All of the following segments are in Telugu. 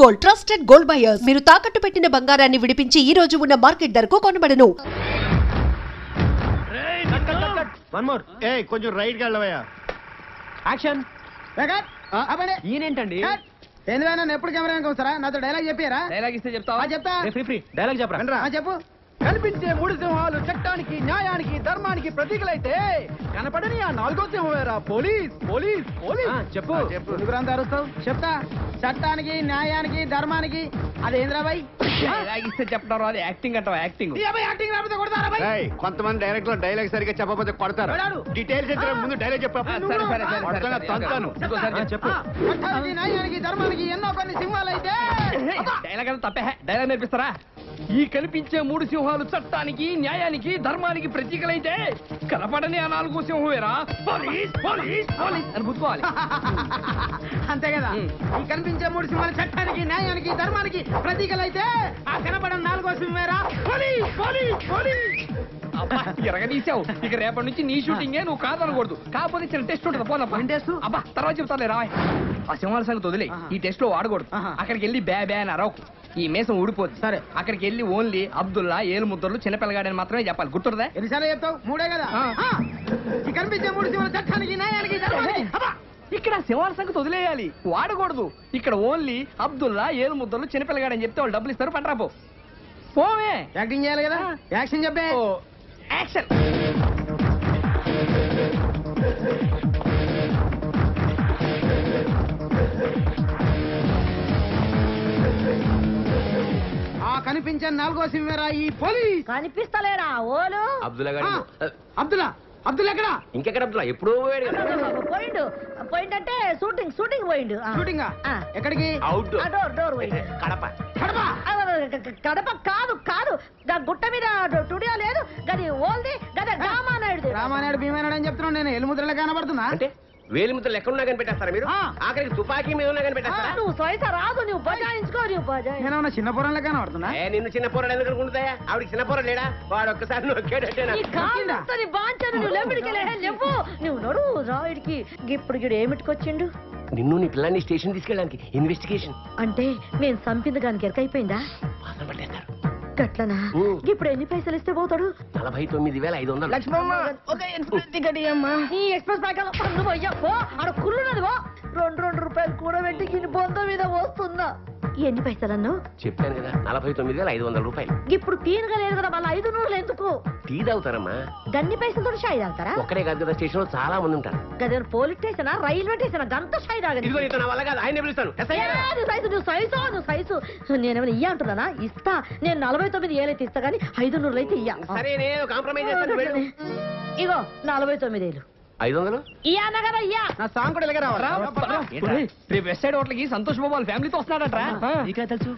గోల్డ్ ట్రస్టెడ్ గోల్డ్ బయర్స్ మీరు తాకట్టు పెట్టిన బంగారాన్ని విడిపించి ఈ రోజు ఉన్న మార్కెట్ ధరకు కొనబడను. వన్ మోర్ కొంచెం రైట్ కి వెళ్ళవయ్యా. యాక్షన్. ఈయనేంటండి ఏంద్రా నన్ను ఎప్పుడు కెమెరా వస్తారా? నాతో డైలాగ్ చెప్పారా? డైలాగ్ ఇస్తే చెప్తావా? చెప్తా. ఫ్రీ డైలాగ్ చెప్పరా? చెప్పు. కనిపించే మూడు సింహాలు చట్టానికి న్యాయానికి ధర్మానికి ప్రతీకలైతే కనపడని ఆ నాలుగో సింహమేరా పోలీస్. పోలీస్ పోలీస్ చెప్పు. ఎందుకురంత అరుస్తావు? చెప్తా. చట్టానికి న్యాయానికి ధర్మానికి అదేంద్రాబాయ్ డైలాగ్ ఇస్తే చెప్పడం అది యాక్టింగ్ అంటావా? యాక్టింగ్ యాక్టింగ్ రాకపోతే కొడతారా? కొంతమంది డైరెక్టర్ డైలాగ్ సరిగ్గా చెప్పకపోతే కొడతారు. డీటెయిల్స్ ఇచ్చే ముందు డైలాగ్ చెప్పు. చెప్పు. చట్టానికి న్యాయానికి ధర్మానికి ఎన్నో కొన్ని సింహాలు అయితే డైలాగ్ అంటే తప్పే. డైలాగ్ నేర్పిస్తారా? ఈ కనిపించే మూడు సింహాలు చట్టానికి న్యాయానికి ధర్మానికి ప్రతీకలైతే కనపడని ఆ నాలుగో సింహమేరా పోలీస్. పోలీస్ పోలీస్ అని గుర్తుకోవాలి. అంతే కదా. ఈ కనిపించే మూడు సింహాలు చట్టానికి న్యాయానికి ధర్మానికి ప్రతీకలైతే ఆ కనపడని నాలుగో సింహమేరా పోలీస్. Police police. ఎరగదీసావు. ఇక రేపటి నుంచి నీ షూటింగే, నువ్వు కాదనకూడదు. కాకపోతే చిన్న టెస్ట్ ఉంటుంది. పోనా అబ్బా తర్వాత చెప్తాలే రా. ఆ సింహాల సంగతి వదిలే. ఈ టెస్ట్ లో వాడకూడదు. అక్కడికి వెళ్ళి బ్యా బ్యా అని అరవకు. ఈ మేసం ఊడిపోద్ది. సరే. అక్కడికి వెళ్ళి ఓన్లీ అబ్దుల్లా ఏలు ముద్దర్లు చిన్నపిల్లగాడని మాత్రమే చెప్పాలి. గుర్తుందా? ఎన్నిసార్లు చెప్తావు? మూడే కదా. ఈ కనిపించే మూడు సింహాలు చట్టానికి న్యాయానికి ధర్మానికి. ఇక్కడ సింహాల సంగతి వదిలేయాలి, వాడకూడదు. ఇక్కడ ఓన్లీ అబ్దుల్లా ఏలు ముద్దర్లు చిన్నపిల్లగాడని చెప్తే వాళ్ళు డబ్బులు ఇస్తారు. పంటరాపో పోవే. యాక్టింగ్ చేయాలి కదా. యాక్షన్ చెప్పే. యాక్షన్. కనిపించే నాలుగో సింహేరా ఈ పోలీస్. కనిపిస్తలేడా ఓలు? అబ్దుల్లా ఎక్కడా? ఇంకెక్కడ అబ్దుల్లా? ఎప్పుడూ పోయిండు. పోయిందంటే షూటింగ్ పోయిండు. షూటింగ్ ఎక్కడికి? డోర్ పోయిండు. కడప. కడప కాదు గుట్ట మీద స్టూడియో లేదు. గది ఓల్ది గది రామానాయుడు భీమానాయుడు అని చెప్తున్నాను నేను. ఎలుముద్రలో కనబడుతున్నా అంటే వేలి ముద్దలు ఎక్కడున్నా కనిపెట్టేస్తారా మీరు? ఆఖరికి తుపాకీ మీద ఉన్నా కనిపెట్టేస్తారా? నువ్వు సైత రాదు. నువ్వు బజాయించుకో. నేను చిన్న పొరంలో కనబడుతున్నా. నిన్ను చిన్న పొరలు ఎందుకు అనుకుంటాయా? ఆవిడకి చిన్న పొర లేడా? వాడు ఒక్కసారి నువ్వు నడు రాయుడికి. ఇప్పుడు గిడు ఏమిటికొచ్చిండు? నిన్ను నీ పిల్లాన్ని స్టేషన్ తీసుకెళ్ళడానికి ఇన్వెస్టిగేషన్. అంటే నేను చంపింది దానికి ఎరకైపోయిందా? పట్టేస్తారు. గట్లనా? ఇప్పుడు ఎన్ని పైసలు ఇస్తే పోతాడు? 49,500. లక్ష్మమ్మ ఈ ఎక్స్ప్రెస్ ఆడ కుళ్ళున్నది. 2 రూపాయలు కూడా పెట్టి బొంద మీద వస్తున్నా. ఎన్ని పైసలన్నా? చెప్పాను కదా 49,500 రూపాయలు. ఇప్పుడు తీనగా లేదు కదా. మళ్ళీ 500 ఎందుకు? టీ తాగుతారమ్మా. గన్ని పైసలతో షాయి తాగుతారా? ఒక్కడే కాదు కదా, స్టేషన్ లో చాలా మంది ఉంటారు. గదే పోలీస్ స్టేషన్ రైల్వే స్టేషన్ గంత షాయి తాగదు. నేనేమైనా ఇయ్య అంటున్నానా? ఇస్తా. నేను 49 ఏళ్ళైతే ఇస్తా గానీ 500 అయితే ఇయ్య. సరే నేను కాంప్రమైజ్ చేస్తాను. ఇగో 49,000. 500 ఇయ్యా నగర ఇయ్యా. నా సాంగ్ కూడా ఎలాగ రావరా? రేపు వెస్ట్ సైడ్ హోటల్ కి సంతోష్ బాబు వాళ్ళ ఫ్యామిలీతో వస్తున్నాడట్రా. తెలుసు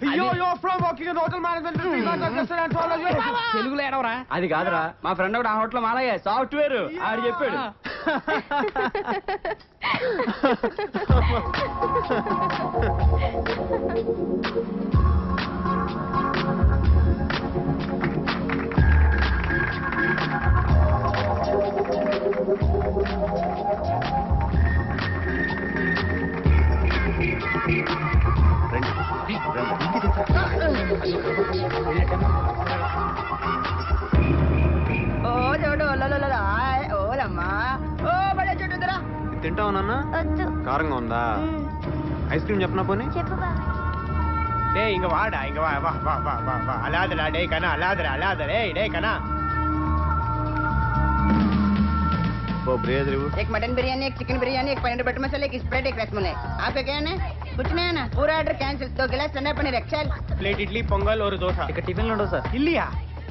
తెలుగులో ఏడవరా? అది కాదురా, మా ఫ్రెండ్ ఒకటి ఆ హోటల్ మాలయ్య సాఫ్ట్వేర్ ఆడు చెప్పాడు. తింటావు నాన్న? కారంగా ఉందా? ఐస్ క్రీమ్ చెప్పనా పోనీ? ఇంక వాడా ఇంక అలాదరా డే కనా అలాదరే డే కనా. वो ब्रेड रे वो एक मटन बिरयानी, एक चिकन बिरयानी, एक पनीर बटर मसाला, एक स्प्रेड, एक रसमलाई. आपका क्या है? कुछ नहीं है ना? पूरा ऑर्डर कैंसिल. 2 गिलास ठंडा पनीर एक्सेल. ప్లేట్ ఇడ్లీ పొంగల్ ఒక దోశ. ఇక్కడ టిఫిన్ ఉండవు సార్. ఇల్లియా?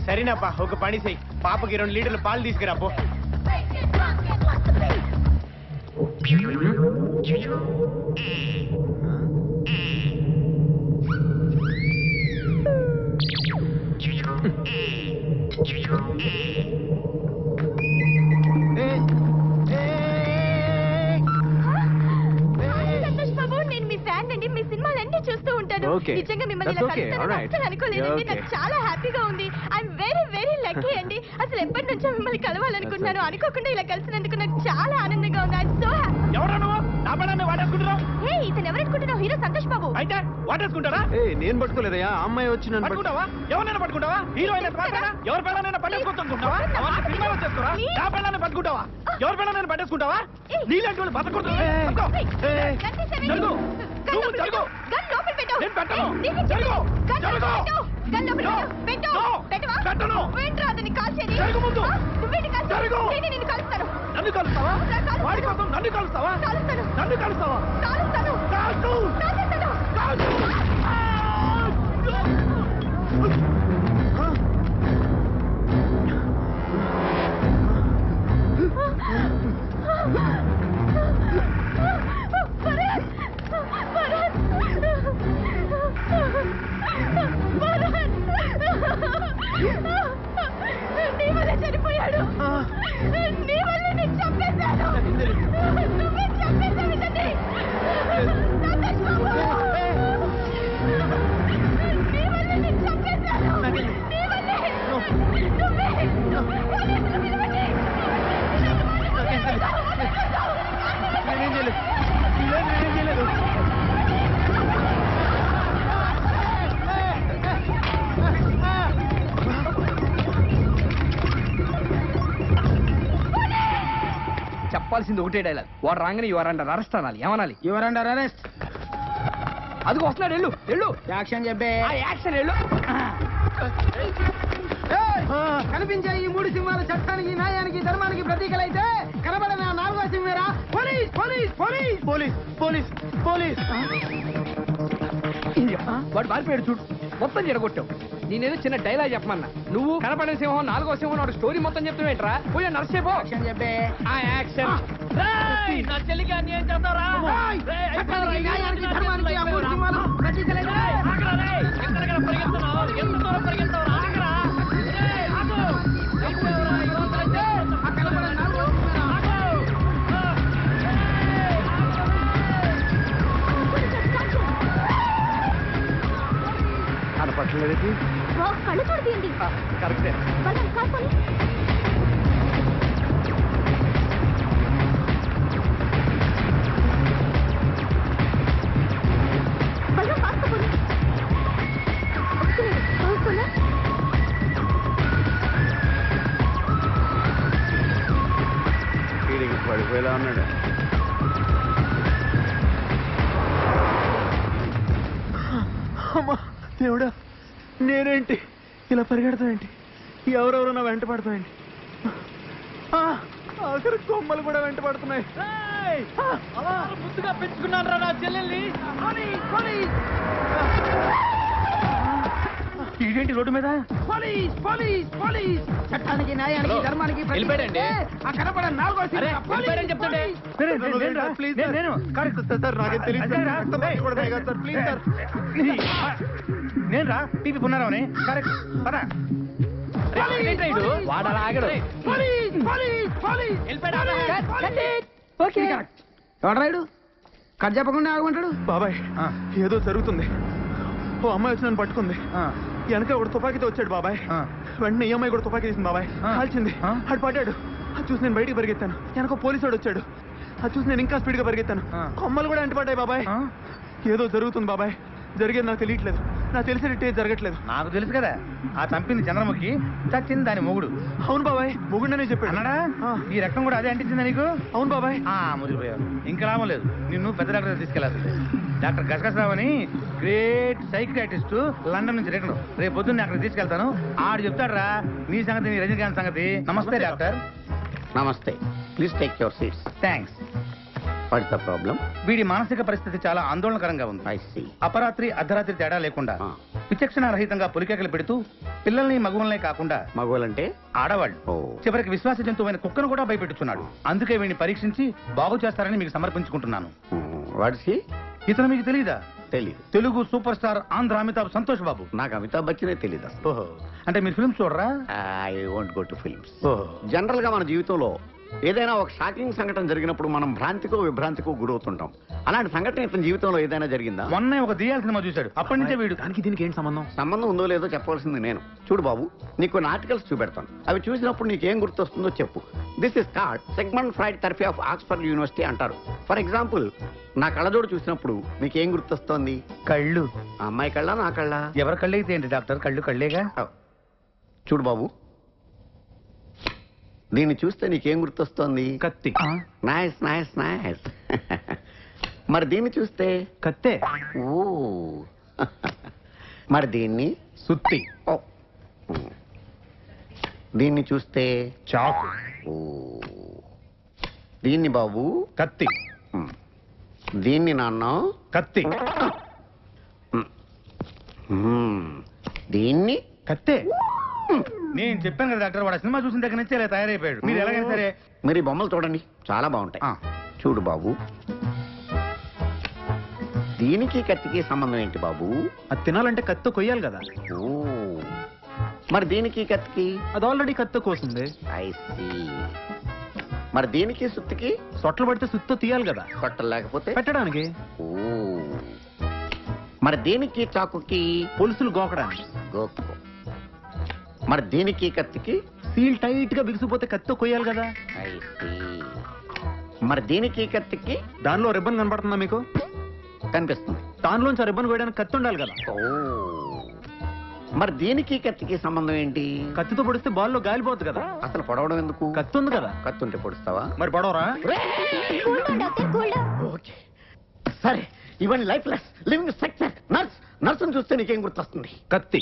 సరేనప్పా, ఒక పని చెయ్యి. పాపకి 2 లీటర్లు పాలు తీసుకురా పో. నిజంగా మిమ్మల్ని అనుకోలేదండి. నాకు చాలా హ్యాపీగా ఉంది. ఐఎమ్ వెరీ వెరీ లక్కీ అండి. అసలు ఎప్పటి నుంచో మిమ్మల్ని కలవాలనుకున్నాను. అనుకోకుండా ఇలా కలిసినందుకు నాకు చాలా ఆనందంగా ఉంది. I'm so happy. ఎవరా నువ్వు? నా పడాన్ని వాడేసుకుంటున్నావు? హే, ఇతను ఎవరనుకుంటున్నావు? హీరో సంతోష్ బాబు. అయితే వాడేసుకుంటారా? నేను పట్టుకోలేదయ్యా, అమ్మాయి వచ్చి నన్ను పట్టుకుంటావా? ఎవరైనా పట్టుకుంటావా? హీరో అయిన ఎవరి పిల్లలైనా పట్టేసుకుంటున్నావా? సినిమాలో చేసుకోరా? నా పిల్లల్ని పట్టుకుంటావా? ఎవరి పిల్లలైనా పట్టేసుకుంటావా? నీలాంటి వాళ్ళు బతకూడదు. జరుగు. నువ్వు జరుగు. గన్ లోపల పెట్టు. నేను పెట్టను. జరుగు. గన్ జరుగు. గన్ లోపల పెట్టు. పెట్టవా? పెట్టను. వెంట్రా అతన్ని కాల్చేది. జరుగు ముందు. నువ్వేంటి కాల్చేది? జరుగు. నేను నిన్ను కాల్స్తాను. నన్ను కలుస్తావా? కాలుస్తాను. వాడి కోసం నన్ను కలుస్తావా? కాలుస్తాను. నన్ను కలుస్తావా? కాలుస్తాను. కాల్చు. కాల్చేస్తాను. కాల్చు. నీ వల్ల చనిపోయాడు. నీ వల్ల నేను చంపేశాను. నువ్వే చంపేశావు ఇతన్ని. సంతోష్ బాబు. నీ వల్ల నేను చంపేశాను. నీ వల్లే. నువ్వే. పోలీసులు పిలవండి. నేనేం చేయలేదు. నేనేం చేయలేదు. చెప్పాల్సింది ఒకటే డైలాగ్. వాడు రాగానే యువర్ అండర్ అరెస్ట్ అనాలి. ఏమనాలి? Your under arrest. అదిగో వస్తున్నాడు. వెళ్ళు వెళ్ళు. యాక్షన్ చెప్పే. ఆ యాక్షన్ వెళ్ళు. కనిపించే ఈ మూడు సింహాలు చట్టానికి, న్యాయానికి, ధర్మానికి ప్రతీకలైతే కనబడిన నాలుగో సింహేరా police. Police. Police. Police. Police. Police. వాడు పారిపోయాడు చూడు. మొత్తం చెడగొట్టావు. నేనేదో చిన్న డైలాగ్ చెప్పమన్నా. నువ్వు కనపడిన సింహం, నాలుగో సింహం వాడు స్టోరీ మొత్తం చెప్తావేంట్రా? పోయా నర్సేపో. యాక్షన్ చెప్పే. ఆ యాక్షన్. నా చెల్లికి అన్యాయం చేస్తారా? చట్టానికి, న్యాయానికి, ధర్మానికి ఆ మూడు సింహాలు ప్రతీకలైతే కనపట్టలేదు. కళ్ళు చూడదీయండి. కరెక్టే. బలం కాసుకొని. బలం కాసుకొని. కాసుకున్నా. వీడికి పడిపోయేలా ఉన్నాడు. అమ్మా దేవుడా, నేనేంటి ఇలా పరిగెడతానేంటి? ఎవరెవరో నా వెంట పడతాయండి. ఆఖరి కొమ్మలు కూడా వెంట పడుతున్నాయి. ముద్దుగా పెంచుకున్నాను రా నా చెల్లెల్ని. ఇదేంటి రోడ్డు మీద? పోలీస్. పోలీస్. పోలీస్. చట్టానికి, న్యాయానికి, ధర్మానికి వెళ్ళిపోయాడండి. ఆ కనపడ నాలుగో వెళ్ళిపోయాడని చెప్తుండే. నేను రా టీవీ పున్నారావుని. కరెక్ట్. పదా. వాడు అలా ఆగడు. ఎవడరాయుడు కట్ చెప్పకుండా ఆగమంటాడు? బాబాయ్, ఏదో జరుగుతుంది. ఓ అమ్మాయి వచ్చి నన్ను పట్టుకుంది. వెనక ఒకడు తుపాకీతో వచ్చాడు బాబాయ్. వెంటనే ఈ అమ్మాయి కూడా తుపాకీ తీసింది బాబాయ్. కాల్చింది. ఆడు పడ్డాడు. అది చూసి నేను బయటికి పరిగెత్తాను. వెనక పోలీసు వాడు వచ్చాడు. అది చూసి నేను ఇంకా స్పీడ్ గా పరిగెత్తాను. కొమ్మలు కూడా అంటిపడ్డాయి బాబాయ్. ఏదో జరుగుతుంది బాబాయ్. జరిగేది నాకు తెలియట్లేదు. నాకు తెలిసేటట్టే జరగట్లేదు. నాకు తెలుసు కదా, ఆ చంపింది చంద్రముఖి, చచ్చింది దాని మొగుడు. అవును బాబాయ్, మొగుడనే చెప్పాడు. అన్నాడా? ఈ రక్తం కూడా అదే అంటించిందా నీకు? అవును బాబాయ్. ముదిరిపోయావు. ఇంకా లాభం లేదు. నిన్ను పెద్ద డాక్టర్ తీసుకెళ్లాల్సిందే. డాక్టర్ గసగసరావు అని గ్రేట్ సైకియాట్రిస్ట్, లండన్ నుంచి రిటర్న్. రేపు పొద్దున్న అక్కడికి తీసుకెళ్తాను. ఆడు చెప్తాడు రా నీ సంగతి, నీ రజనీకాంత్ సంగతి. నమస్తే డాక్టర్. నమస్తే. Please take your seats. Thanks. What's the problem? వీడి మానసిక పరిస్థితి చాలా ఆందోళనకరంగా ఉంది. I see. అపరాత్రి అర్ధరాత్రి తేడా లేకుండా విచక్షణ రహితంగా పులికేకలు పెడుతూ పిల్లల్ని మగువలనే కాకుండా మగవాళ్ళంటే ఆడవాళ్ళు చివరికి విశ్వాస జంతువైన కుక్కను కూడా భయపెట్టుచున్నాడు. అందుకే వీడిని పరీక్షించి బాగు చేస్తారని మీకు సమర్పించుకుంటున్నాను. Watts he? ఇతను మీకు తెలీదా? తెలీదు. Telugu super star Andhra Amitabh Santosh Babu. నాకు అమితాబ్ బచ్చనే తెలీదు. ఓహో, అంటే మీరు ఫిల్మ్స్ చూడరా? I won't go to films. ఓహో, జనరల్ గా మన జీవితంలో ఏదైనా ఒక షాకింగ్ సంఘటన జరిగినప్పుడు మనం భ్రాంతికో విభ్రాంతికో గురవుతుంటాం. అలాంటి సంఘటన ఇతని జీవితంలో ఏదైనా జరిగిందా? మొన్న ఒక దియాల సినిమా చూశాడు, అప్పటి నుంచే వీడు. దానికి దీనికి ఏంటి సంబంధం? సంబంధం ఉందో లేదో చెప్పవలసింది నేను. చూడు బాబు, నీకు కొన్ని ఆర్టికల్స్ చూపెడతాను. అవి చూసినప్పుడు నీకేం గుర్తొస్తుందో చెప్పు. This is card segment fried therapy of Oxford university అంటారు. ఫర్ ఎగ్జాంపుల్, నా కళ్ళజోడు చూసినప్పుడు నీకేం గుర్తొస్తోంది? కళ్ళు. ఆ అమ్మాయి కళ్ళ, నా కళ్ళ? ఎవరి కళ్ళు అయితే ఏంటి డాక్టర్, కళ్ళు కళ్ళేగా. చూడు బాబు, దీన్ని చూస్తే నీకేం గుర్తొస్తోంది? కత్తి. Nice nice nice. మరి దీన్ని చూస్తే? కత్తే. ఓ. మరి దీన్ని? సుత్తి. ఓ. దీన్ని చూస్తే? చాకు. ఓ. దీన్ని బాబు? కత్తి. దీన్ని నాన్న? కత్తి. దీన్ని? కత్తే. నేను చెప్పాను కదా డాక్టర్, వాడు సినిమా చూసిన దగ్గర నుంచి ఇలా తయారైపోయాడు. మీరు ఎలాగైనా సరే మరి ఈ బొమ్మలు చూడండి, చాలా బాగుంటాయి. చూడు బాబు, దీనికి కత్తికి సంబంధం ఏంటి బాబు? అది తినాలంటే కత్తి కొయ్యాలి కదా. ఓ. మరి దీనికి కత్తికి? అది ఆల్రెడీ కత్తి కోసింది. I see. మరి దీనికి సుత్తికి? సొట్లు పడితే సుత్తో తీయాలి కదా. కొట్టలేకపోతే? పెట్టడానికి. ఓ. మరి దీనికి చాకుకి? పులుసులు గోకడానికి. గోకు. మరి దీనికి కత్తికి? సీల్ టైట్ గా బిగిసిపోతే కత్తితో కొయ్యాలి కదా. I see. మరి దీనికి కత్తికి? దానిలో రిబ్బన్ కనపడుతుందా మీకు? కనిపిస్తుంది. దానిలోంచి రిబ్బన్ కొయ్యడానికి కత్తి ఉండాలి కదా. ఓ. మరి దీనికి కత్తికి సంబంధం ఏంటి? కత్తితో పొడిస్తే బాల్లో గాలిపోతుంది కదా. అసలు పొడవడం ఎందుకు? కత్తి ఉంది కదా. కత్తి ఉంటే పొడుస్తావా? మరి పొడవరా? ఓకే, సరే. ఇవన్నీ లైఫ్ లెస్ లివింగ్ స్ట్రక్చర్. నర్సును చూస్తే నీకేం గుర్తొస్తుంది? కత్తి.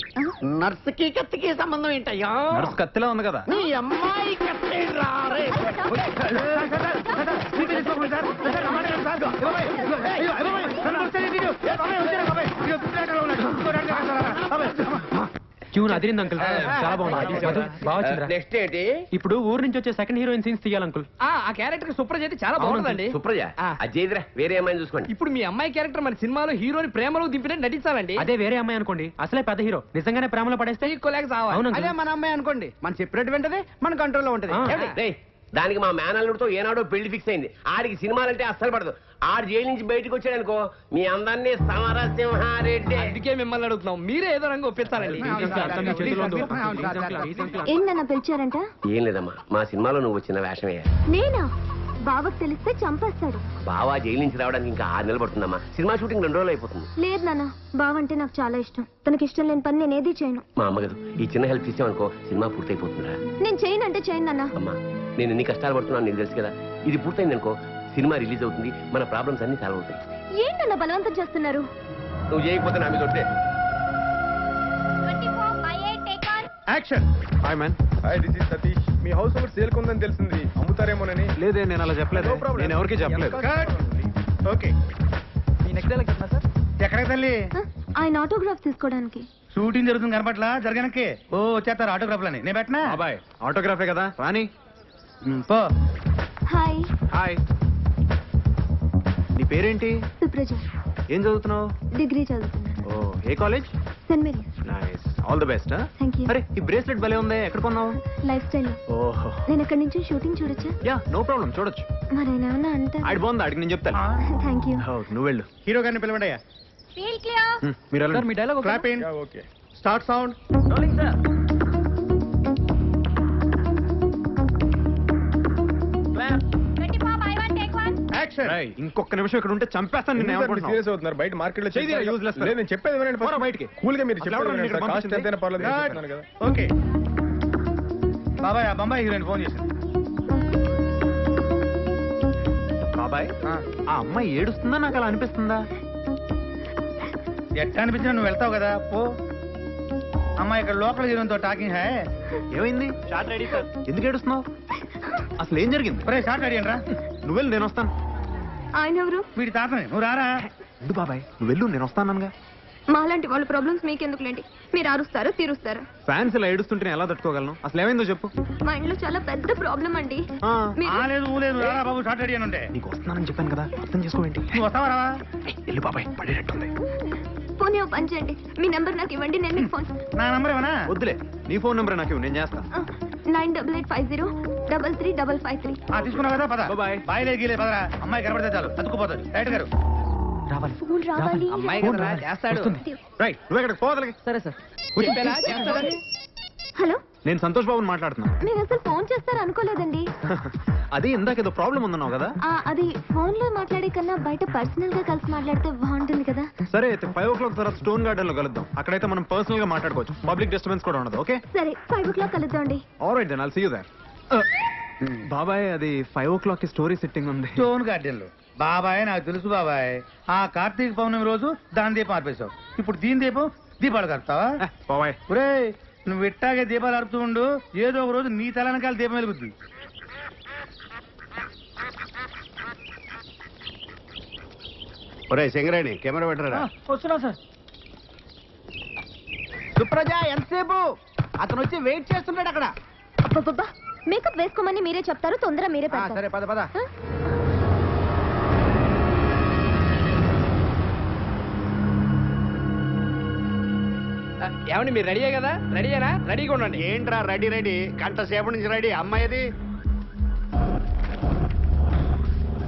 నర్సుకి కత్తికి సంబంధం ఏంటయ్యా? నర్సు కత్తిలా ఉంది కదా. నీ అమ్మాయి కత్తి రారే. ట్యూన్ అదిరింది అంకుల్, చాలా బాగుంది. నెక్స్ట్ ఏంటి? ఇప్పుడు ఊరు నుంచి వచ్చే సెకండ్ హీరోయిన్ సీన్స్ తీయాలి అంకుల్. ఆ క్యారెక్టర్ సుప్రజ అయితే చాలా బాగుంటుందండి. సుప్రజ అజయ్రా, వేరే అమ్మాయిని చూసుకోండి. ఇప్పుడు మీ అమ్మాయి క్యారెక్టర్ మన సినిమాలో హీరోని ప్రేమలో దింపినట్టు నటించాలండి. అదే వేరే అమ్మాయి అనుకోండి, అసలే పెద్ద హీరో, నిజంగానే ప్రేమలో పడేస్తే అవును అదే మన అమ్మాయి అనుకోండి, మన చెప్పినట్టు వింటది, మన కంట్రోల్లో ఉంటది. డేయ్, దానికి మా మేనల్లుడితో ఏనాడో పెళ్లి ఫిక్స్ అయింది. ఆడికి సినిమాలంటే అస్సలు పడదు. ఆడు జైలు నుంచి బయటకు వచ్చాడనుకో, మీ అందరినీ సమరసింహారెడ్డి. అందుకే మిమ్మల్ని అడుగుతున్నాం, మీరే ఏదో రంగు ఒప్పించాలండి. ఏంటన్నా పిలిచారంట? ఏం లేదమ్మా, మా సినిమాలో నువ్వు వచ్చిన వేషమే. నేనా? బావకు తెలిస్తే చంపేస్తాడు. బావా జైలు నుంచి రావడానికి ఇంకా 6 నెలలు పడుతుందమ్మా. సినిమా షూటింగ్ 2 రోజులు అయిపోతుంది. లేదు నాన్న, బావంటే నాకు చాలా ఇష్టం. తనకి ఇష్టం లేని పని నేను ఏది చేయను. మా అమ్మగారు ఈ చిన్న హెల్ప్ చేసామనుకో, సినిమా పూర్తయిపోతుందా? నేను చేయనంటే చేయను నాన్న. అమ్మా, నేను ఎన్ని కష్టాలు పడుతున్నాను నీకు తెలుసు కదా. ఇది పూర్తయిందనుకో, సినిమా రిలీజ్ అవుతుంది, మన ప్రాబ్లమ్స్ అన్ని సాల్వ్ అవుతాయి. ఏంటన్నా బలవంతం చేస్తున్నారు? నువ్వు చేయకపోతే నా మీద ఒట్టే. Action. Hi man. Hi, this is Satish. మీ హౌస్ ఒకటి సేల్ కొందని తెలిసింది, అమ్ముతారేమోనని. లేదే, నేను అలా చెప్పలేదు. నేను ఎవరికి చెప్పలేదు. ఓకే, మీ నెక్స్ట్ డైలాగ్ చెప్పనా సార్? ఎక్కడికి తల్లి? ఆయన ఆటోగ్రాఫ్ తీసుకోవడానికి. షూటింగ్ జరుగుతుంది కనపట్లా, జరగనక్కి. ఓ చేస్తారు ఆటోగ్రాఫ్లని, నేను పెట్టనా? బాబాయ్ ఆటోగ్రాఫే కదా, రాని. పో. హాయ్. హాయ్. నీ పేరేంటి? సుప్రజ. ఏం చదువుతున్నావు? డిగ్రీ చదువుతున్నాను. ఓ, ఏ college? Saint Mary's. Nice, all the best. Thank you. అరే, ఈ బ్రేస్లెట్ భలే ఉంది, ఎక్కడ కొన్నావు? Lifestyle. ఓహో. నేను ఎక్కడి నుంచి షూటింగ్ చూడొచ్చా? యా, నో ప్రాబ్లం, చూడొచ్చు. మరి ఆయన ఏమన్నా అంటారు? ఆడి బాగుంది, ఆడికి నేను చెప్తాను. Thank you. నువ్వు వెళ్ళు. హీరో గారిని పిలవండి అయ్యా. మీరు వెళ్ళండి. మీ dialogue clap in. Okay, start sound. Action. రేయ్, ఇంకొక నిమిషం ఇక్కడ ఉంటే చంపేస్తాను నిన్ను. ఏమనుకుంటున్నావు? సీరియస్ అవుతున్నారు. బయట మార్కెట్ లో చేయి, useless fellow. లేదు, నేను చెప్పేది వినండి. పోరా బయటికి. కూల్ గా మీరు అసలు ఎవరు చెప్పేది ఇక్కడ వినండి. కాస్ట్ పంపించింది? ఎంతైనా పర్లేదు, నేను చెప్తున్నాను కదా. ఓకే బాబాయ్, ఆ బొంబాయి హీరోయిన్ ఫోన్ చేసింది. బాబాయ్, ఆ అమ్మాయి ఏడుస్తుందా, నాకు అలా అనిపిస్తుందా? ఎట్లా అనిపించినా నువ్వు వెళ్తావు కదా, పో. అమ్మాయి ఇక్కడ లోకల్ హీరోయిన్ తో టాకింగ్ హై. ఏమైంది? Short ready sir. ఎందుకు ఏడుస్తున్నావు? అసలు ఏం జరిగింది? ఒరే షార్ట్ రెడీ అనరా. నువ్వు వెళ్ళు, నేను వస్తాను. ఆయన ఎవరు? వీడి తాతని, నువ్వు రారా. ఎందుకు బాబాయ్, నువ్వు వెళ్ళు, నేను వస్తానగా. మాలాంటి వాళ్ళ ప్రాబ్లమ్స్ మీకెందుకులేండి, మీరు అరుస్తారు తీరుస్తారు. ఫ్యాన్స్ ఇలా ఏడుస్తుంటే నేను ఎలా తట్టుకోగలను? అసలు ఏమైందో చెప్పు. మా ఇంట్లో చాలా పెద్ద ప్రాబ్లం అండి. ఆ, లేదు ఊలేదు, రారా బాబు, షార్ట్ రెడీ అని ఉంటే. నీకు వస్తున్నానని చెప్పాను కదా, అర్థం చేసుకోవేంటి? నువ్వు వస్తావా రావా? వెళ్ళు బాబాయ్, పడేటట్టుంది. పోనీ ఓ పని చేయండి, మీ నెంబర్ నాకు ఇవ్వండి, నేను మీకు ఫోన్. నా నంబర్ ఏమన్నా? వద్దులే, నీ ఫోన్ నెంబర్ నాకు ఇవ్వు, నేను చేస్తా. 9850335553. తీసుకున్నావు కదా పద బాయ్ లేదు పదరా అమ్మాయి కనబడితే చాలు అతుక్కుపోతుంది రైట్ గారు రావాలి ఫోన్ రావాలి. అమ్మాయి కదరా, చేస్తాడు. రైట్ నువ్వు ఎక్కడికి పోవాలి. సరే సార్. చెప్పేలా చేస్తాడని. హలో, నేను సంతోష్ బాబుని మాట్లాడుతున్నా. మీరు అసలు ఫోన్ చేస్తారు అనుకోలేదండి. అది ఇందాకేదో ప్రాబ్లం ఉందన్నావు కదా. అది ఫోన్ లో మాట్లాడే కన్నా బయట పర్సనల్ గా కలిసి మాట్లాడితే బాగుంటుంది కదా. సరే అయితే 5 o'clock తర్వాత స్టోన్ గార్డెన్ లో కలుద్దాం. అక్కడైతే మనం పర్సనల్ గా మాట్లాడుకోవచ్చు. పబ్లిక్ డిస్టర్బెన్స్ కూడా ఉండదు. ఓకే సరే 5 o'clock కలుద్దాండి. Alright then I'll see you there. బాబాయ్ అది 5 o'clock కి స్టోరీ సెట్టింగ్ ఉంది. స్టోన్ గార్డెన్ లో బాబాయ్ నాకు తెలుసు బాబాయ్. ఆ కార్తీక పౌర్ణమి రోజు దాని దీపం ఆర్పేశావు. ఇప్పుడు దీని దీపం దీపాలు కలుపుతావా బాబాయ్? ఒరే నువ్వు ఇట్టాగే దీపాలు అరుపుతూ ఉండు, ఏదో ఒక రోజు నీ తలనకాల దీపం వెలుగుద్ది. ఒరే సింగరేణి కెమెరా పెట్టరా. వస్తున్నా సార్. సుప్రజ ఎంతసేపు? అతను వచ్చి వెయిట్ చేస్తున్నాడు అక్కడ. అబ్బబ్బబ్బా, మేకప్ వేసుకోమని మీరే చెప్తారు, తొందర మీరే పెడతారు. సరే పద పద. ఏమండి మీరు రెడీయే కదా? రెడీయేనా? రెడీగా ఉండండి. ఏంట్రా రెడీ రెడీ? గంట సేపటి నుంచి రెడీ. అమ్మాయిది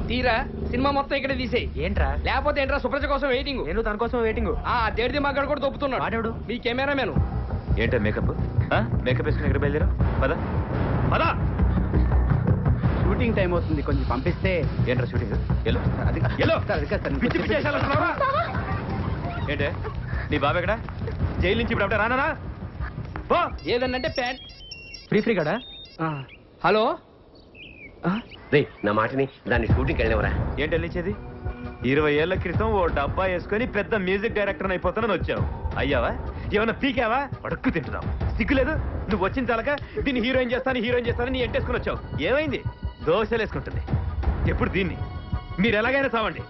తీరా సినిమా మొత్తం ఇక్కడ తీసేయి. ఏంట్రా? లేకపోతే ఏంట్రా సుప్రజ కోసం వెయిటింగ్. నేను తన కోసం వెయిటింగ్. దేడిది మాట్లాడు కూడా దొప్పుతున్నాడు. వాడేవాడు? మీ కెమెరామెన్. ఏంటో మేకప్ మేకప్ వేసుకుని ఎక్కడ బయలుదేరా? పద పద. షూటింగ్ టైం అవుతుంది, కొంచెం పంపిస్తే. ఏంట్రా షూటింగ్? ఎల్లో పిచ్చి పిచ్చి వేషాలు వేస్తున్నావా? ఏంటే నీ బాబు ఎక్కడ? జైలు నుంచి ఇప్పుడు అప్పుడే రానా? ఏదన్నంటే ప్యాంట్ ఫ్రీ కదా? హలో రే నా మాటని దాన్ని షూటింగ్కి వెళ్ళేవరా? ఏంటి వెళ్ళించేది? 20 ఏళ్ల క్రితం ఓ డబ్బా వేసుకొని పెద్ద మ్యూజిక్ డైరెక్టర్ అయిపోతానని వచ్చావు. అయ్యావా? ఏమన్నా పీకావా? అడుక్కు తింటున్నావు. సిగ్గులేదు? నువ్వు వచ్చిన చాలక దీన్ని హీరోయిన్ చేస్తాను నీ ఎంటేసుకుని వచ్చావు. ఏమైంది? దోశలు వేసుకుంటుంది. ఎప్పుడు దీన్ని మీరు ఎలాగైనా చావండి,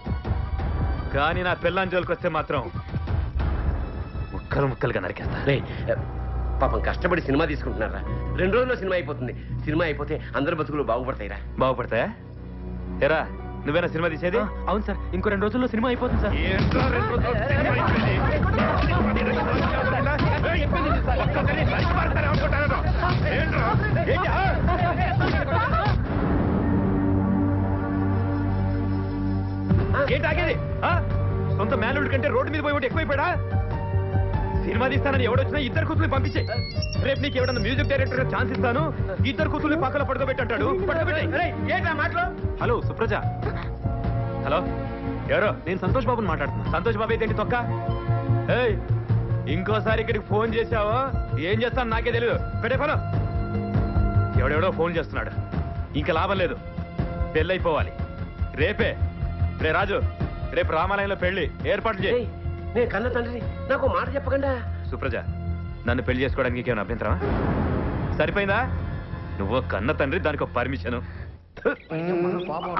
కానీ నా పిల్లని జోలికి వస్తే మాత్రం ముక్కలుగా నరికేస్తా. రే పాపం కష్టపడి సినిమా తీసుకుంటున్నారా? 2 రోజుల్లో సినిమా అయిపోతుంది. సినిమా అయిపోతే అందరి బతుకులు బాగుపడతాయిరా. బాగుపడతాయా? ఎరా నువ్వేనా సినిమా తీసేది? అవును సార్, ఇంకో 2 రోజుల్లో సినిమా అయిపోతుంది సార్. ఏంటి ఆగేది? సొంత మేనల్డ్ కంటే రోడ్డు మీద పోయి ఎక్కువైపోయాడా? సినిమా తీస్తానని ఎవడొచ్చినా 2 కూతుర్ని పంపించే. రేపు నీకు ఎవడన్నా మ్యూజిక్ డైరెక్టర్ గా ఛాన్స్ ఇస్తాను, 2 కూతుర్ని పక్కన పడుకోబెట్టాడు. హలో సుప్రజ. హలో ఎవరో? నేను సంతోష్ బాబుని మాట్లాడుతున్నా. సంతోష్ బాబు అయితే తొక్క. ఏయ్ ఇంకోసారి ఇక్కడికి ఫోన్ చేశావో ఏం చేస్తాను నాకే తెలియదు. పెట్టే ఫోన్. ఎవడెవడో ఫోన్ చేస్తున్నాడు. ఇంకా లాభం లేదు, పెళ్ళైపోవాలి రేపే. రే రాజు, రేపు రామాలయంలో పెళ్లి ఏర్పాట్లు చేయి. నేను కన్న తండ్రిని, నాకు మాట చెప్పకుండా. సుప్రజ, నన్ను పెళ్లి చేసుకోవడానికి నీకేమైనా అభ్యంతరమా? సరిపోయిందా? నువ్వు కన్న తండ్రి, దానికి ఒక పర్మిషన్.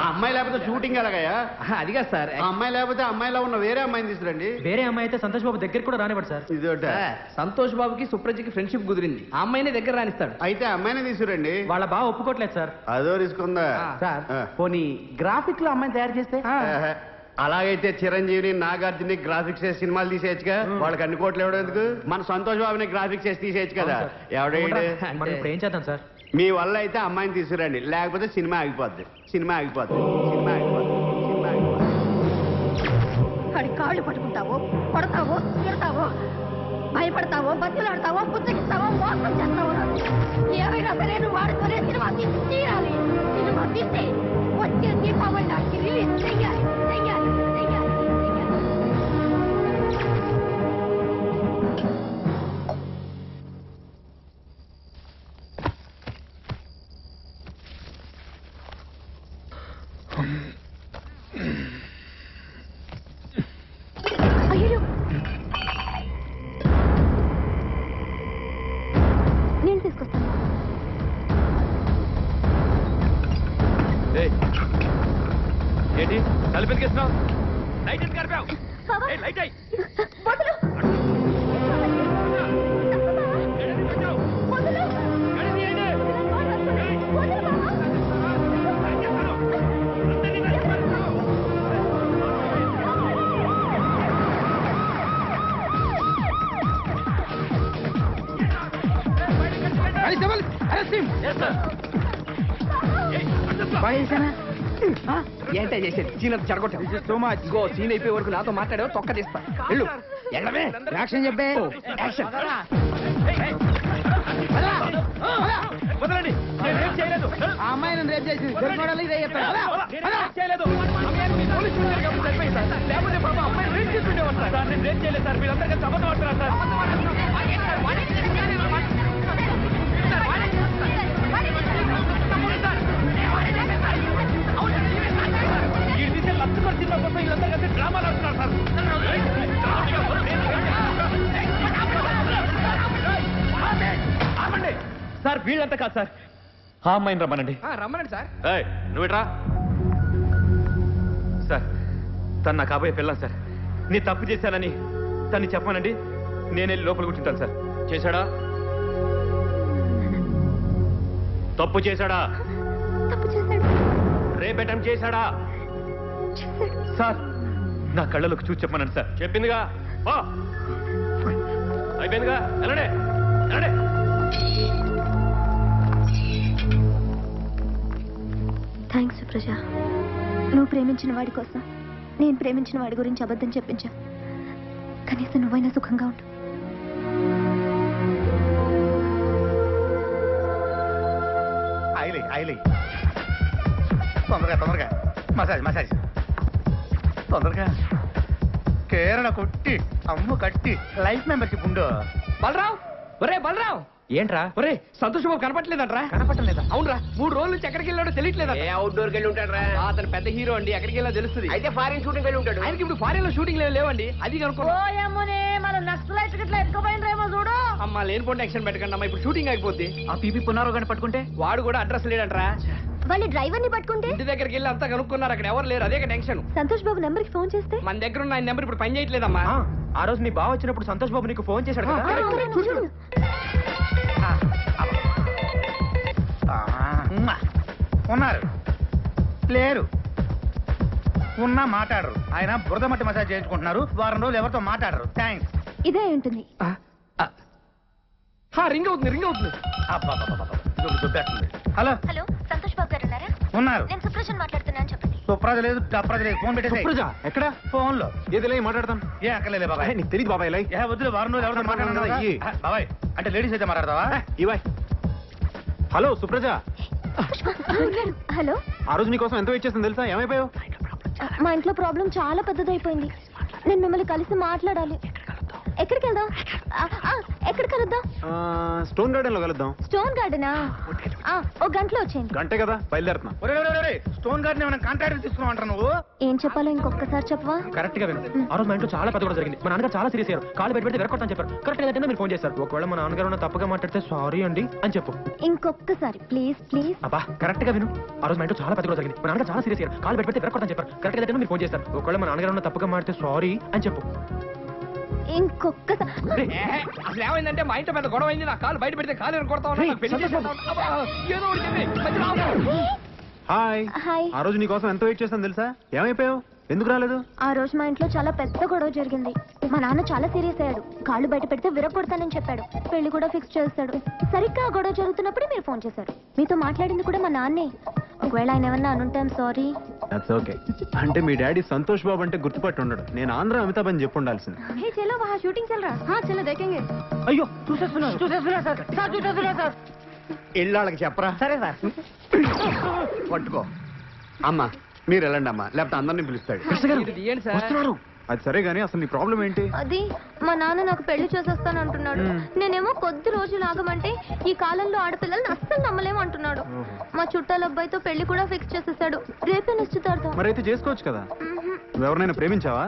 అమ్మాయి లేకపోతే షూటింగ్ ఎలాగయ్యా? అదిగా సార్. అమ్మాయి లేకపోతే అమ్మాయిలో ఉన్న వేరే అమ్మాయిని తీసుకురండి. వేరే అమ్మాయి అయితే సంతోష్ బాబు దగ్గర కూడా రానివ్వడు సార్. ఇదొట. సంతోష్ బాబుకి సుప్రజకి ఫ్రెండ్షిప్ కుదిరింది. ఆ అమ్మాయిని దగ్గర రానిస్తాడు. అయితే అమ్మాయిని తీసుకురండి. వాళ్ళ బాగా ఒప్పుకోవట్లేదు సార్. అదో రిస్క్ ఉందా సార్? ఆ. పోనీ గ్రాఫిక్ లో అమ్మాయిని తయారు చేస్తే? అలాగైతే చిరంజీవిని నాగార్జుని గ్రాఫిక్స్ చేసి సినిమాలు తీసేయచ్చుగా. వాళ్ళకి అన్ని కోట్లు ఎవడో ఎందుకు? మన సంతోష్ బాబుని గ్రాఫిక్స్ చేసి తీసేయచ్చు కదా. ఎవడైతే మనం ఇప్పుడు ఏం చేద్దాం సార్? మీ వల్ల అయితే అమ్మాయిని తీసుకురండి, లేకపోతే సినిమా ఆగిపోద్ది. సినిమా ఆగిపోద్ది. సినిమా ఆగిపోద్ది. సినిమా ఆగిపోద్ది. వాడి కాళ్ళు పట్టుకుంటావో, కొడతావో, తిడతావో, భయపడతావో, బతిలాడతావో, పుచ్చగిస్తావో, మోసం చేస్తావో, ఏమైనా సరే నువ్వు వాడుతూనే సినిమా తీసి తీరాలి. సినిమా తీసి వచ్చే దీపావళి నాటికి రిలీజ్ చెయ్యాలి. చెయ్యాలి చెయ్యాలి చెయ్యాలి. అయ్యో, నేను తీసుకొస్తాను. ఏంటి తలపెతికేస్తున్నావు? లైట్ ఎందుకు కరిపావు? లైట్ అయ్యి వదలు. వదలు. వదలు బావా. ఏంటే చేసేది సీన్ అంతా చెడగొట్టావు సో మచ్ గో సీన్ అయిపోయే వరకు నాతో మాట్లాడావు తొక్క తీస్తా వెళ్ళు వెళ్ళవే యాక్షన్ చెప్పే యాక్షన్ వదలండి నేను రేప్ చేయలేదు ఆ అమ్మాయి నన్ను రేప్ చేసింది దొరకడాలి ఇదే చెప్పాడు రేప్ చేయలేదు అమ్మాయిని మీరు పోలీసు స్టేషన్ కాబట్టి సరిపోయింది సార్ లేకపోతే పాపం అమ్మాయిని రేప్ చేసుకునేవారు సార్ నేను రేప్ చేయలేదు సార్ మీరందరూ కలిసి అబద్ధం ఆడుతున్నారు సార్ వీళ్ళంతా కాదు సార్ ఆ అమ్మాయిని రమ్మనండి రమ్మనండి సార్ నువ్వుట్రా సార్ తను నా కాబోయే పిల్లం సార్ నీ తప్పు చేశానని తన్ని చెప్పానండి నేనే లోపల కూర్చుంటాను సార్ చేశాడా తప్పు చేశాడా రేప్ అటెంప్ట్ చేశాడా సార్ నా కళ్ళలోకి చూసి చెప్పమనండి సార్ చెప్పిందిగా అయిపోయిందిగా వెళ్ళండి వెళ్ళండి థ్యాంక్స్ సుప్రజ, నువ్వు ప్రేమించిన వాడి కోసం నేను ప్రేమించిన వాడి గురించి అబద్ధం చెప్పించా. కనీసం నువ్వైనా సుఖంగా ఉండు. తొందరగా మసాజ్ తొందరగా కేరళ కొట్టి అమ్ము కట్టి లైఫ్ మెంబర్షిప్ ఉండు. బలరావు ఒరే బలరావు ఏంట్రా ఒరే సంతోష్ బాబు కనపట్లేదంట్రా కనపట్టలేదా అవునరా 3 రోజుల నుంచి ఎక్కడికి వెళ్ళాడో తెలియట్లేదా ఏ అవుట్డోర్కి వెళ్ళి ఉంటాడు రా అతను పెద్ద హీరో అండి ఎక్కడికి వెళ్ళా తెలుస్తుంది అయితే ఫారిన్ షూటింగ్ వెళ్ళి ఉంటాడు ఆయనకి ఇప్పుడు ఫారెన్ లో షూటింగ్ లేవండి అది కనుక్కో అమ్మా లేని పోటీ యాక్షన్ పెట్టకండి అమ్మా ఇప్పుడు షూటింగ్ అయిపోద్ది ఆ పీపీ పున్నారో గాని పట్టుకుంటే వాడు కూడా అడ్రస్ లేడంట్రా వాళ్ళు డ్రైవర్ ని పట్టుకుంటే ఇంటి దగ్గరికి వెళ్ళి అంతా కనుక్కున్నారు అక్కడ ఎవరు లేరు అదే టెన్షన్ సంతోష్ బాబు నెంబర్ కి ఫోన్ చేస్తే మన దగ్గర ఉన్న ఆయన నెంబర్ ఇప్పుడు పని చేయట్లేదమ్మా ఆ రోజు నీ బావ వచ్చినప్పుడు సంతోష్ బాబు నీకు ఫోన్ చేశాడు కదా చూడు. ఉన్నారు లేరు ఉన్నా మాట్లాడరు ఆయన బురద మట్టి మసాజ్ చేయించుకుంటున్నారు వారం రోజులు ఎవరితో మాట్లాడరు థ్యాంక్స్ ఇదే ఉంటుంది. రింగ్ అవుతుంది హలో హలో సంతోష్ బాబు గారు ఉన్నారా? ఉన్నారు నేను సుప్రజన్ మాట్లాడుతున్నాను చెప్పండి. సుప్రజ లేదు టప్రజ లేదు ఫోన్ పెట్టేసి ఎక్కడ ఫోన్ లో ఏదిలే మాట్లాడతాను ఏ అక్కర్లేదు బాబాయ్ నీకు తెలియదు బాబాయ్ లై వద్దులే వారం రోజులు ఎవరితో మాట్లాడదు బాబాయ్ అంటే లేడీస్ అయితే మాట్లాడతావా ఇవాయ్ హలో సుప్రజ హలో, ఆ రోజు నీకోసం ఎంత వెయిట్ చేస్తుంది తెలుసా ఏమైపోయావు మా ఇంట్లో ప్రాబ్లం చాలా పెద్దదైపోయింది. నేను మిమ్మల్ని కలిసి మాట్లాడాలి. ఎక్కడికి వెళ్దాం? ఎక్కడ కలుద్దాం? స్టోన్ గార్డెన్ లో కలుద్దాం. స్టోన్ గార్డెనా? ఒక గంటలో వచ్చేయండి. గంటే కదా బయలుదేరుతున్నా. స్టోన్ గార్డెన్ ఏమైనా కాంట్రాక్ట్ తీసుకున్నావు నువ్వు? ఏం చెప్పాలో ఇంకొకసారి చెప్పవా? కరెక్ట్ గా విను. ఆ రోజు మా ఇంట్లో చాలా పెద్ద కూడా జరిగింది. మా నాన్నగారు చాలా సీరియస్ అయ్యారు. కాలు పెట్టి వెరకొడతాను చెప్పారు. కరెక్ట్ గా మీరు ఫోన్ చేశారు. ఒకవేళ మా నాన్నగారు ఉన్న తప్పుగా మాట్లాడితే సారీ అండి అని చెప్పు. ఇంకొకసారి ప్లీజ్ ప్లీజ్. అబ్బా కరెక్ట్ గా విను. ఆ రోజు మా ఇంట్లో చాలా పెద్ద కూడా జరిగింది. మా నాన్నగారు చాలా సీరియస్ అయ్యారు. కాలు పెట్టి వెరకొడతాను చెప్పారు. కరెక్ట్ గా మీరు ఫోన్ చేశారు. ఒకవేళ మా నాన్నగారు ఉన్న తప్పుగా మాట్లాడితే సారీ అని చెప్పు. ఇంకొకసారి. అసలు ఏమైందంటే మా ఇంట్లో పెద్ద గొడవ అయింది. నా కాలు బయట పెడితే కాలు కొడతా హాయ్ హాయ్. ఆ రోజు నీకోసం ఎంత వెయిట్ చేస్తాను తెలుసా ఏమైపోయావు ఎందుకు రాలేదు? ఆ రోజు మా ఇంట్లో చాలా పెద్ద గొడవ జరిగింది. మా నాన్న చాలా సీరియస్ అయ్యాడు. కాళ్ళు బయట పెడితే విరగొడతానని చెప్పాడు. పెళ్లి కూడా ఫిక్స్ చేస్తాడు. సరిగ్గా ఆ గొడవ జరుగుతున్నప్పుడే మీరు ఫోన్ చేశారు. మీతో మాట్లాడింది కూడా మా నాన్నే. ఒకవేళ ఆయన ఏమన్నా అనుంటాం సారీ. That's okay. అంటే మీ డాడీ సంతోష్ బాబు అంటే గుర్తుపట్టి ఉండడు. నేను ఆంధ్ర అమితాబ్ అని చెప్పి ఉండాల్సింది. హే చలో వహా షూటింగ్ చల్ రहा. हाँ चलो देखेंगे. అయ్యో చూసేస్తున్నా సార్ ఇళ్ళకి చెప్పరా? సరే సార్ పట్టుకో అమ్మా మీరు వెళ్ళండి అమ్మా లేకపోతే అందరినీ పిలుస్తాడు. తీయండి సార్. అది సరే గానీ అసలు నీ ప్రాబ్లం ఏంటి? అది మా నాన్న నాకు పెళ్లి చేసేస్తాను అంటున్నాడు. నేనేమో కొద్ది రోజులు ఆగమంటే ఈ కాలంలో ఆడపిల్లల్ని అస్సలు నమ్మలేము అంటున్నాడు. మా చుట్టాల అబ్బాయితో పెళ్లి కూడా ఫిక్స్ చేసేసాడు. రేపే నిశ్చితార్థం. మరైతే చేసుకోవచ్చు కదా. నువ్వు ఎవరినైనా ప్రేమించావా?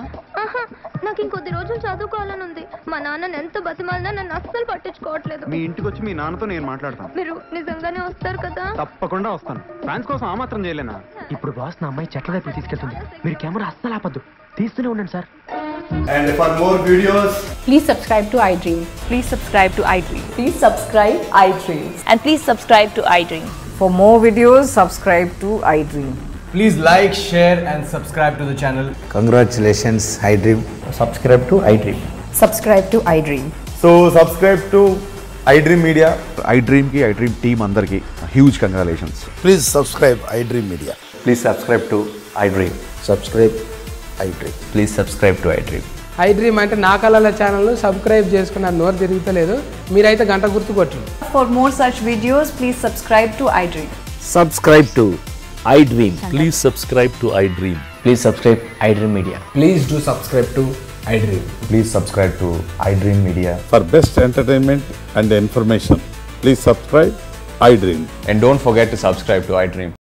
నాకు ఇంకొద్ది రోజులు చదువుకోవాలని ఉంది. మా నాన్న ఎంత బతిమాలినా నన్ను అస్సలు పట్టించుకోవట్లేదు. మీ ఇంటికి వచ్చి మీ నాన్నతో నేను మాట్లాడతాను. మీరు నిజంగానే వస్తారు కదా? తప్పకుండా వస్తాను. ఫ్యాన్స్ కోసం ఆ మాత్రం చేయలేనా? ఇప్పుడు బాస్ నా అమ్మాయి చెట్ల వైపు తీసుకెళ్తుంది. మీరు కెమెరా అస్సలు ఆపద్దు, తీస్తూనే ఉండండి sir. And for more videos, please subscribe to iDream. Please subscribe to iDream. Please subscribe iDream. And please subscribe to iDream. For more videos, subscribe to iDream. please like, share and subscribe to the channel. iDream Media, iDream ki iDream team andarki huge congratulations. Please subscribe iDream Media. Please subscribe to iDream. Subscribe iDream. Please subscribe to iDream. iDream అంటే నా కళల ఛానల్ సబ్స్క్రైబ్ చేసుకున్న నోరు తిరుగుతలేదు మీరైతే గంట గుర్తు కొట్టండి. For more such videos, please subscribe to iDream. Subscribe to iDream. Please subscribe to iDream. Please subscribe iDream Media. Please do subscribe to iDream. Please subscribe to iDream Media. For best entertainment and information, please subscribe iDream. And don't forget to subscribe to iDream.